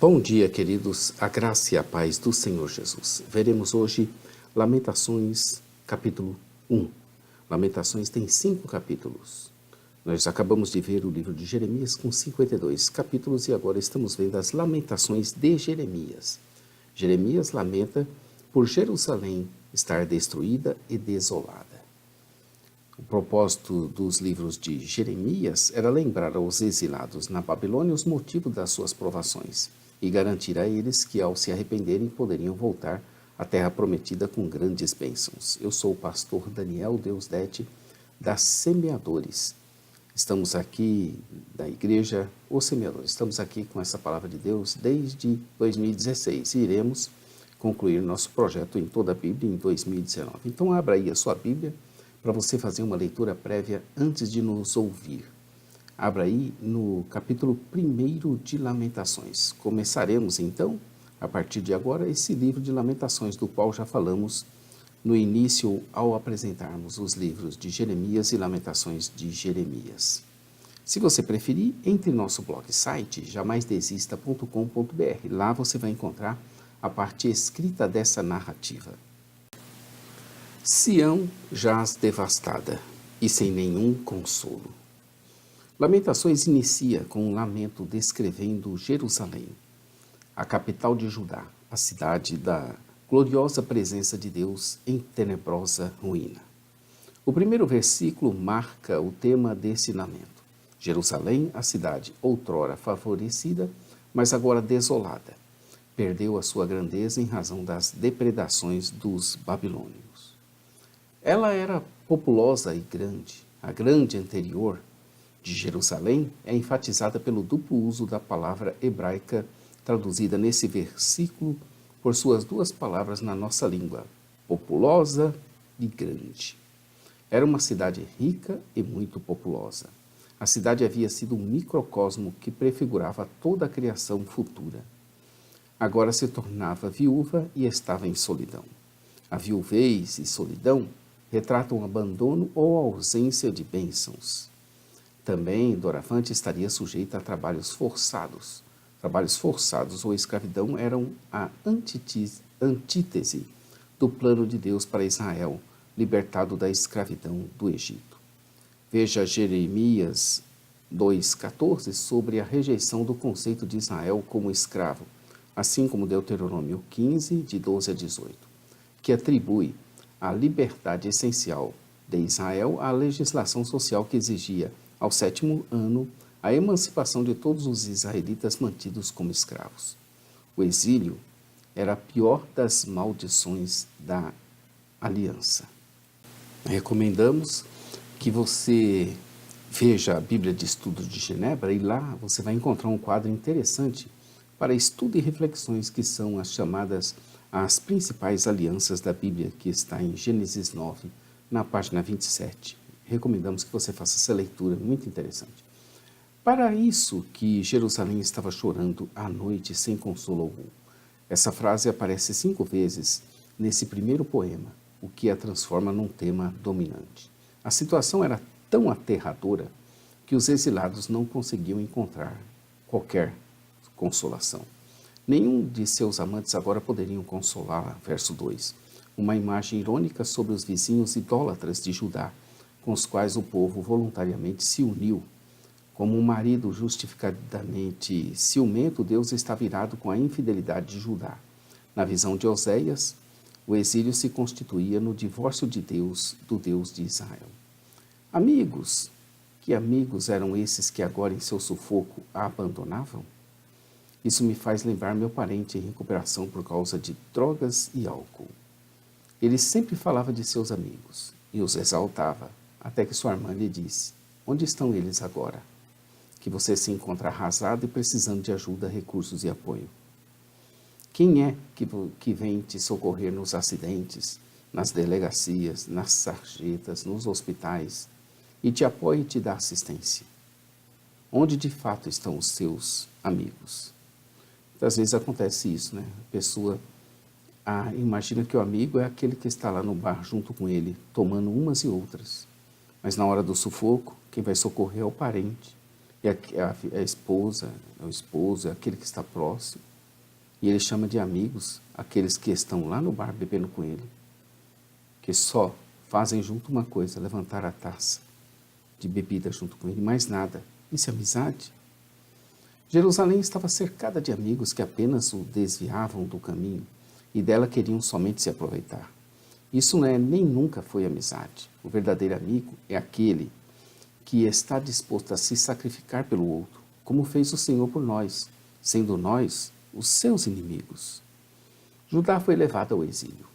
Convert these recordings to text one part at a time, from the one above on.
Bom dia, queridos, a graça e a paz do Senhor Jesus. Veremos hoje Lamentações, capítulo 1. Lamentações tem 5 capítulos. Nós acabamos de ver o livro de Jeremias com 52 capítulos e agora estamos vendo as Lamentações de Jeremias. Jeremias lamenta por Jerusalém estar destruída e desolada. O propósito dos livros de Jeremias era lembrar aos exilados na Babilônia os motivos das suas provações e garantir a eles que, ao se arrependerem, poderiam voltar à terra prometida com grandes bênçãos. Eu sou o pastor Daniel Deusdete, da Semeadores. Estamos aqui da igreja Os Semeadores. Estamos aqui com essa palavra de Deus desde 2016 e iremos concluir nosso projeto em toda a Bíblia em 2019. Então abra aí a sua Bíblia para você fazer uma leitura prévia antes de nos ouvir. Abra aí no capítulo 1 de Lamentações. Começaremos então, a partir de agora, esse livro de Lamentações, do qual já falamos no início ao apresentarmos os livros de Jeremias e Lamentações de Jeremias. Se você preferir, entre em nosso blog site jamaisdesista.com.br. Lá você vai encontrar a parte escrita dessa narrativa. Sião jaz devastada e sem nenhum consolo. Lamentações inicia com um lamento descrevendo Jerusalém, a capital de Judá, a cidade da gloriosa presença de Deus em tenebrosa ruína. O primeiro versículo marca o tema desse lamento. Jerusalém, a cidade outrora favorecida, mas agora desolada, perdeu a sua grandeza em razão das depredações dos babilônios. Ela era populosa e grande. A grande anterior de Jerusalém é enfatizada pelo duplo uso da palavra hebraica traduzida nesse versículo por suas duas palavras na nossa língua, populosa e grande. Era uma cidade rica e muito populosa. A cidade havia sido um microcosmo que prefigurava toda a criação futura. Agora se tornava viúva e estava em solidão. A viuvez e solidão retratam abandono ou ausência de bênçãos. Também, doravante, estaria sujeita a trabalhos forçados. Trabalhos forçados ou escravidão eram a antítese do plano de Deus para Israel, libertado da escravidão do Egito. Veja Jeremias 2,14 sobre a rejeição do conceito de Israel como escravo, assim como Deuteronômio 15, de 12 a 18, que atribui a liberdade essencial de Israel à legislação social que exigia, ao 7º ano, a emancipação de todos os israelitas mantidos como escravos. O exílio era a pior das maldições da aliança. Recomendamos que você veja a Bíblia de Estudo de Genebra e lá você vai encontrar um quadro interessante para estudo e reflexões que são as principais alianças da Bíblia, que está em Gênesis 9, na página 27. Recomendamos que você faça essa leitura, muito interessante. Para isso que Jerusalém estava chorando à noite sem consolo algum. Essa frase aparece 5 vezes nesse primeiro poema, o que a transforma num tema dominante. A situação era tão aterradora que os exilados não conseguiam encontrar qualquer consolação. Nenhum de seus amantes agora poderiam consolá-la. Verso 2. Uma imagem irônica sobre os vizinhos idólatras de Judá, com os quais o povo voluntariamente se uniu. Como um marido justificadamente ciumento, Deus está virado com a infidelidade de Judá. Na visão de Oséias, o exílio se constituía no divórcio de Deus, do Deus de Israel. Amigos, que amigos eram esses que agora em seu sufoco a abandonavam? Isso me faz lembrar meu parente em recuperação por causa de drogas e álcool. Ele sempre falava de seus amigos e os exaltava, até que sua irmã lhe disse: onde estão eles agora? Que você se encontra arrasado e precisando de ajuda, recursos e apoio. Quem é que vem te socorrer nos acidentes, nas delegacias, nas sarjetas, nos hospitais, e te apoia e te dá assistência? Onde de fato estão os seus amigos? Às vezes acontece isso, né? A pessoa imagina que o amigo é aquele que está lá no bar junto com ele, tomando umas e outras. Mas na hora do sufoco, quem vai socorrer é o parente, é a esposa, é o esposo, é aquele que está próximo. E ele chama de amigos aqueles que estão lá no bar bebendo com ele, que só fazem junto uma coisa, levantar a taça de bebida junto com ele, mais nada. Isso é amizade? Jerusalém estava cercada de amigos que apenas o desviavam do caminho e dela queriam somente se aproveitar. Isso não é nem nunca foi amizade. O verdadeiro amigo é aquele que está disposto a se sacrificar pelo outro, como fez o Senhor por nós, sendo nós os seus inimigos. Judá foi levado ao exílio.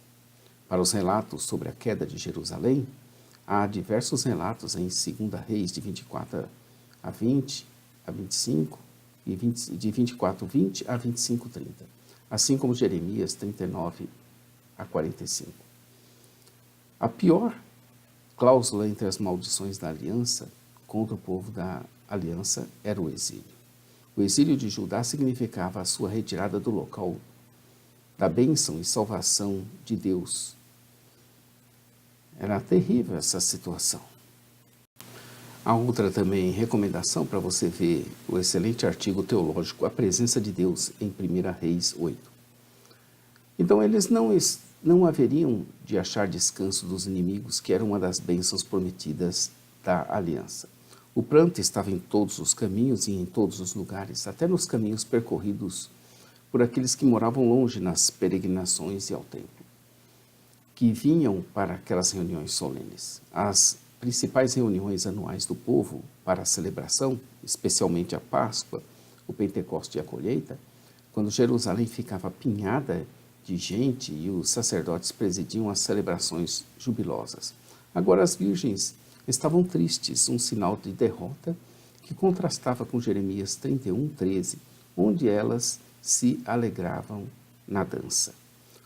Para os relatos sobre a queda de Jerusalém, há diversos relatos em 2 Reis, de 24 a 20, a 25, e de 24, 20 a 25, 30, assim como Jeremias 39 a 45. A pior cláusula entre as maldições da aliança contra o povo da aliança era o exílio. O exílio de Judá significava a sua retirada do local da bênção e salvação de Deus. Era terrível essa situação. Há outra também recomendação para você ver o excelente artigo teológico A Presença de Deus em 1 Reis 8. Então eles não haveriam de achar descanso dos inimigos, que era uma das bênçãos prometidas da aliança. O pranto estava em todos os caminhos e em todos os lugares, até nos caminhos percorridos por aqueles que moravam longe nas peregrinações e ao templo, que vinham para aquelas reuniões solenes. As principais reuniões anuais do povo para a celebração, especialmente a Páscoa, o Pentecoste e a colheita, quando Jerusalém ficava apinhada de gente e os sacerdotes presidiam as celebrações jubilosas. Agora as virgens estavam tristes, um sinal de derrota que contrastava com Jeremias 31, 13, onde elas se alegravam na dança.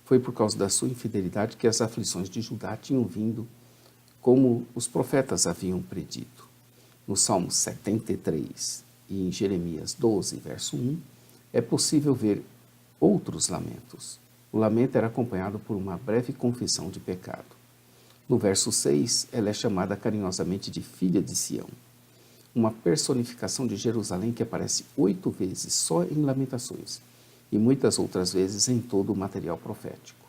Foi por causa da sua infidelidade que as aflições de Judá tinham vindo, como os profetas haviam predito. No Salmo 73 e em Jeremias 12, verso 1, é possível ver outros lamentos. O lamento era acompanhado por uma breve confissão de pecado. No verso 6, ela é chamada carinhosamente de filha de Sião, uma personificação de Jerusalém que aparece 8 vezes só em Lamentações e muitas outras vezes em todo o material profético.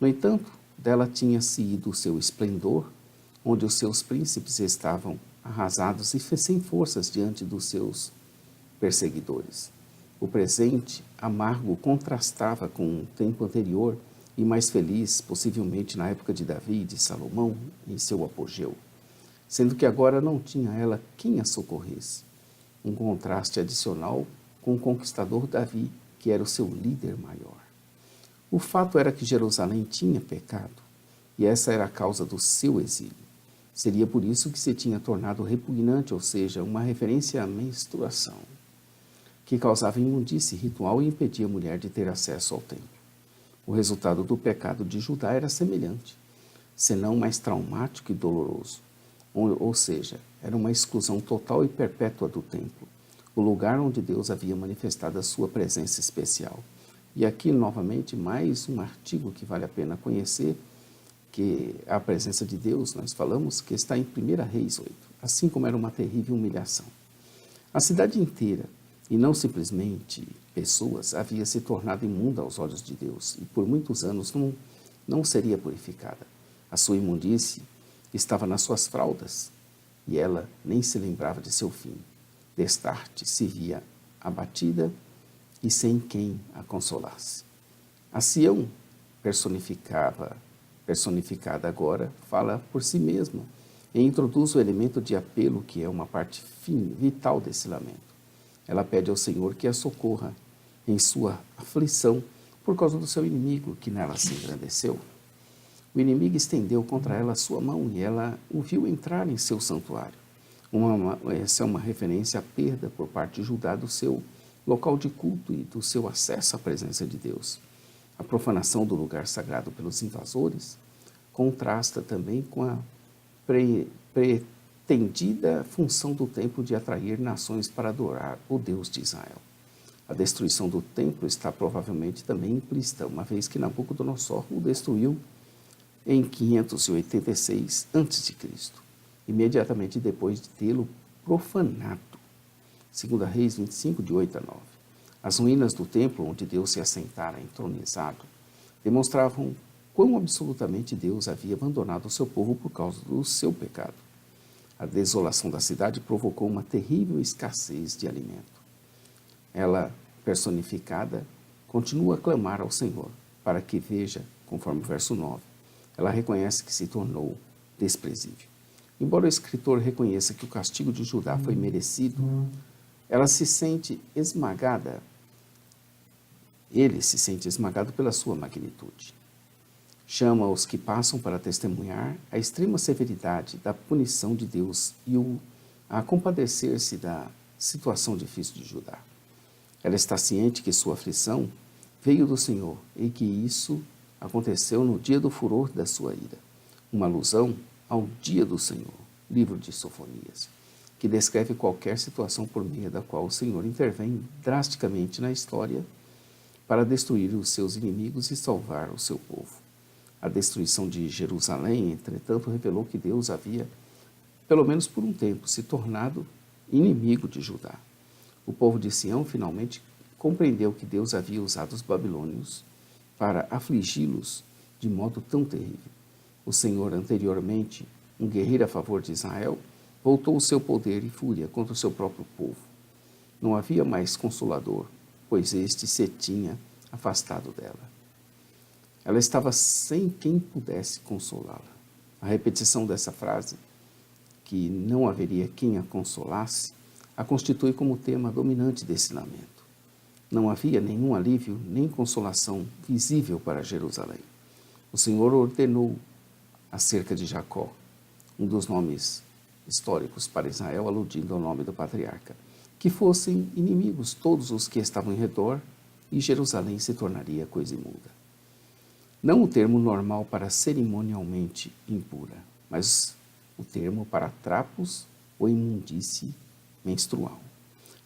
No entanto, dela tinha-se ido o seu esplendor, onde os seus príncipes estavam arrasados e sem forças diante dos seus perseguidores. O presente amargo contrastava com o tempo anterior e mais feliz, possivelmente na época de Davi e de Salomão, em seu apogeu, sendo que agora não tinha ela quem a socorresse. Um contraste adicional com o conquistador Davi, que era o seu líder maior. O fato era que Jerusalém tinha pecado, e essa era a causa do seu exílio. Seria por isso que se tinha tornado repugnante, ou seja, uma referência à menstruação, que causava imundície ritual e impedia a mulher de ter acesso ao templo. O resultado do pecado de Judá era semelhante, senão mais traumático e doloroso, ou seja, era uma exclusão total e perpétua do templo, o lugar onde Deus havia manifestado a sua presença especial. E aqui, novamente, mais um artigo que vale a pena conhecer, que a presença de Deus, nós falamos, que está em 1 Reis 8, assim como era uma terrível humilhação. A cidade inteira, e não simplesmente pessoas, havia se tornado imunda aos olhos de Deus, e por muitos anos não seria purificada. A sua imundície estava nas suas fraldas, e ela nem se lembrava de seu fim. Destarte se via abatida e sem quem a consolasse. A Sião, personificada agora, fala por si mesma e introduz o elemento de apelo que é uma parte vital desse lamento. Ela pede ao Senhor que a socorra em sua aflição por causa do seu inimigo que nela se engrandeceu. O inimigo estendeu contra ela a sua mão e ela o viu entrar em seu santuário. Essa é uma referência à perda por parte de Judá do seu local de culto e do seu acesso à presença de Deus. A profanação do lugar sagrado pelos invasores contrasta também com a pretendida função do templo de atrair nações para adorar o Deus de Israel. A destruição do templo está provavelmente também implícita, uma vez que Nabucodonosor o destruiu em 586 a.C., imediatamente depois de tê-lo profanado. 2 Reis 25, de 8 a 9. As ruínas do templo onde Deus se assentara entronizado demonstravam quão absolutamente Deus havia abandonado o seu povo por causa do seu pecado. A desolação da cidade provocou uma terrível escassez de alimento. Ela, personificada, continua a clamar ao Senhor, para que veja, conforme o verso 9, ela reconhece que se tornou desprezível. Embora o escritor reconheça que o castigo de Judá foi merecido, ela se sente esmagada. Ele se sente esmagado pela sua magnitude. Chama os que passam para testemunhar a extrema severidade da punição de Deus e a compadecer-se da situação difícil de Judá. Ela está ciente que sua aflição veio do Senhor e que isso aconteceu no dia do furor da sua ira. Uma alusão ao dia do Senhor, livro de Sofonias, que descreve qualquer situação por meio da qual o Senhor intervém drasticamente na história para destruir os seus inimigos e salvar o seu povo. A destruição de Jerusalém, entretanto, revelou que Deus havia, pelo menos por um tempo, se tornado inimigo de Judá. O povo de Sião finalmente compreendeu que Deus havia usado os babilônios para afligi-los de modo tão terrível. O Senhor, anteriormente um guerreiro a favor de Israel, voltou o seu poder e fúria contra o seu próprio povo. Não havia mais consolador, pois este se tinha afastado dela. Ela estava sem quem pudesse consolá-la. A repetição dessa frase, que não haveria quem a consolasse, a constitui como tema dominante desse lamento. Não havia nenhum alívio nem consolação visível para Jerusalém. O Senhor ordenou acerca de Jacó, um dos nomes históricos para Israel, aludindo ao nome do patriarca, que fossem inimigos todos os que estavam em redor e Jerusalém se tornaria coisa imunda. Não o termo normal para cerimonialmente impura, mas o termo para trapos ou imundície menstrual.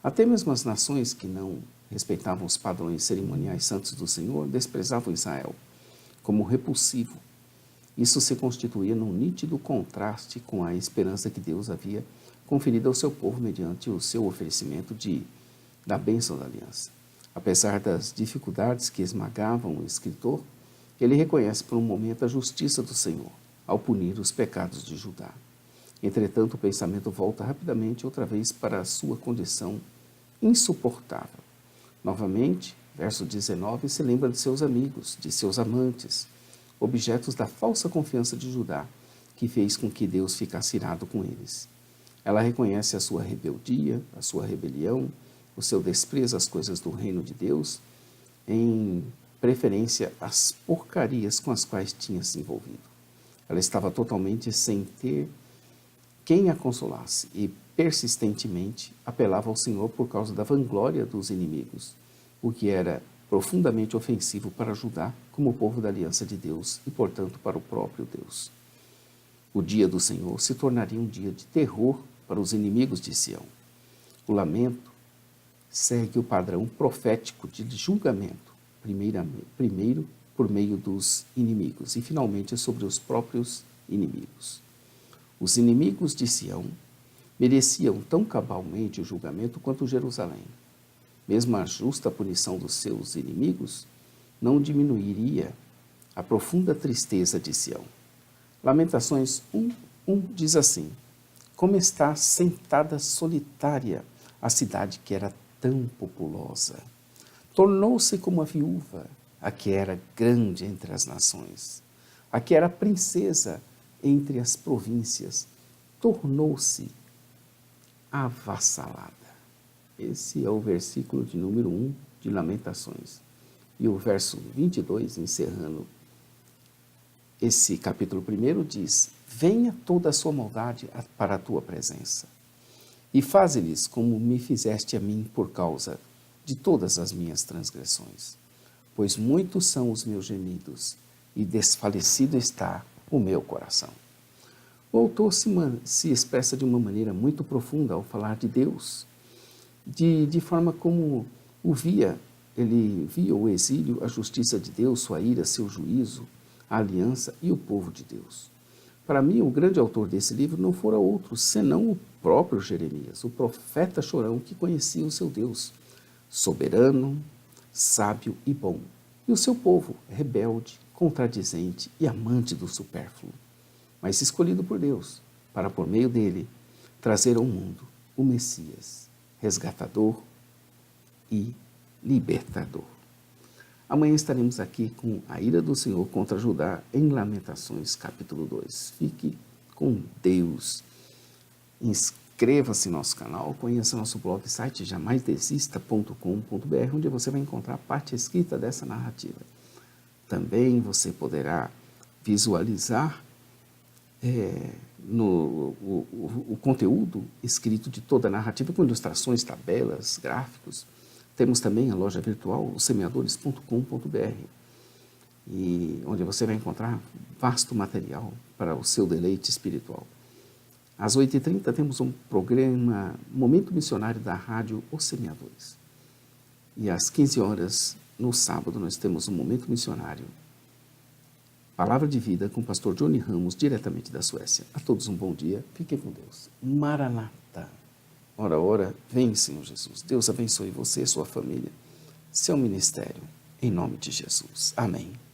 Até mesmo as nações que não respeitavam os padrões cerimoniais santos do Senhor desprezavam Israel como repulsivo. Isso se constituía num nítido contraste com a esperança que Deus havia conferido ao seu povo mediante o seu oferecimento da bênção da aliança. Apesar das dificuldades que esmagavam o escritor, ele reconhece por um momento a justiça do Senhor ao punir os pecados de Judá. Entretanto, o pensamento volta rapidamente outra vez para a sua condição insuportável. Novamente, verso 19, se lembra de seus amigos, de seus amantes, objetos da falsa confiança de Judá, que fez com que Deus ficasse irado com eles. Ela reconhece a sua rebeldia, a sua rebelião, o seu desprezo às coisas do reino de Deus, em preferência às porcarias com as quais tinha se envolvido. Ela estava totalmente sem ter quem a consolasse e persistentemente apelava ao Senhor por causa da vanglória dos inimigos, o que era profundamente ofensivo para Judá como povo da aliança de Deus e, portanto, para o próprio Deus. O dia do Senhor se tornaria um dia de terror para os inimigos de Sião. O lamento segue o padrão profético de julgamento, primeiro por meio dos inimigos e, finalmente, sobre os próprios inimigos. Os inimigos de Sião mereciam tão cabalmente o julgamento quanto Jerusalém. Mesmo a justa punição dos seus inimigos não diminuiria a profunda tristeza de Sião. Lamentações 1:1 diz assim: como está sentada solitária a cidade que era tão populosa. Tornou-se como a viúva, a que era grande entre as nações, a que era princesa entre as províncias, tornou-se avassalada. Esse é o versículo de número 1 de Lamentações. E o verso 22, encerrando esse capítulo 1, diz: venha toda a sua maldade para a tua presença, e faze-lhes como me fizeste a mim por causa de todas as minhas transgressões. Pois muitos são os meus gemidos, e desfalecido está o meu coração. O autor se expressa de uma maneira muito profunda ao falar de Deus, de forma como ele via o exílio, a justiça de Deus, sua ira, seu juízo, a aliança e o povo de Deus. Para mim, o grande autor desse livro não fora outro, senão o próprio Jeremias, o profeta chorão que conhecia o seu Deus, soberano, sábio e bom, e o seu povo rebelde, contradizente e amante do supérfluo, mas escolhido por Deus para, por meio dele, trazer ao mundo o Messias, resgatador e libertador. Amanhã estaremos aqui com a ira do Senhor contra Judá em Lamentações, capítulo 2. Fique com Deus. Inscreva-se no nosso canal, conheça nosso blog, site jamaisdesista.com.br, onde você vai encontrar a parte escrita dessa narrativa. Também você poderá visualizar o conteúdo escrito de toda a narrativa, com ilustrações, tabelas, gráficos. Temos também a loja virtual, semeadores.com.br, e onde você vai encontrar vasto material para o seu deleite espiritual. Às 8h30 temos um programa Momento Missionário da Rádio Os Semeadores. E às 15 horas, no sábado, nós temos um Momento Missionário, Palavra de Vida, com o pastor Johnny Ramos, diretamente da Suécia. A todos um bom dia, fiquem com Deus. Maranata. Ora, ora, vem, Senhor Jesus. Deus abençoe você, sua família, seu ministério, em nome de Jesus. Amém.